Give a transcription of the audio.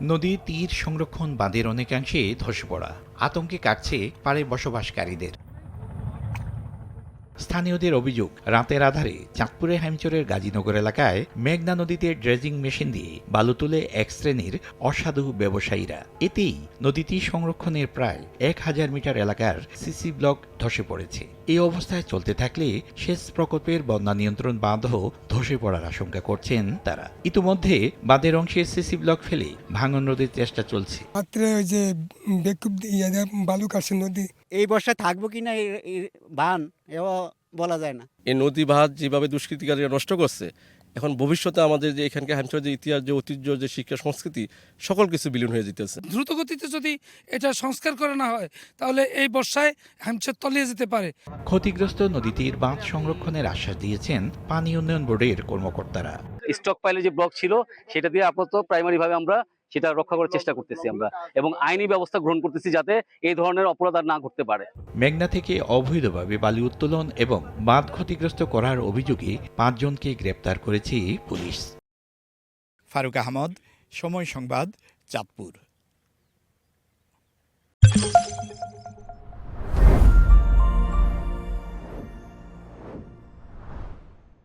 নদীর তীর সংরক্ষণ বাঁধের অনেকাংশে ধসে পড়া আতঙ্কে কাটছে পাড়ে বসবাসকারীদের। স্থানীয়দের অভিযোগ, রাতের আধারে চাঁদপুরে হেমচরের গাজীনগর এলাকায় মেঘনা নদীতে ড্রেজিং মেশিন দিয়ে বালু তুলে এক শ্রেণীর অসাধু ব্যবসায়ীরা। এতেই নদীটি সংরক্ষণের প্রায় 1000 মিটার এলাকার সিসি ব্লক ধসে পড়েছে। এই অবস্থায় চলতে থাকলে সেচ প্রকল্পের বন্যা নিয়ন্ত্রণ বাঁধও ধসে পড়ার আশঙ্কা করছেন তারা। ইতিমধ্যে বাঁধের অংশে সিসি ব্লক ফেলে ভাঙন রোধের চেষ্টা চলছে। রাত্রে ওই যে বেকুব বালু কাছে নদী, এই বর্ষায় থাকবো কিনা এই বান এও বলা যায় না। এই নদী বাঁধ যেভাবে দুষ্কৃতিকারীরা নষ্ট করছে, এখন ভবিষ্যতে আমাদের যে এখানকার হ্যামচর যে ইতিহাস, যে ঐতিহ্য, যে শিক্ষা সংস্কৃতি, সকল কিছু বিলীন হয়ে যেতেছে। দ্রুত গতিতে যদি এটা সংস্কার করা না হয় তাহলে এই বর্ষায় হ্যামচর তলিয়ে যেতে পারে। ক্ষতিগ্রস্ত নদীটির বাঁধ সংরক্ষণের আশ্বাস দিয়েছেন পানি উন্নয়ন বোর্ডের কর্মকর্তারা। স্টক পাইলে যে ব্লক ছিল সেটা দিয়ে আপাতত প্রাইমারি ভাবে আমরা সেটা রক্ষা করার চেষ্টা করতেছি আমরা, এবং আইনি ব্যবস্থা গ্রহণ করতেছি যাতে এই ধরনের অপরাধ আর না ঘটতে পারে। মেঘনা থেকে অবৈধভাবে বালি উত্তোলন এবং বাঁধ ক্ষতিগ্রস্ত করার অভিযোগে 5 জনকে গ্রেপ্তার করেছে পুলিশ। ফারুক আহমদ, সময় সংবাদ, চাঁদপুর।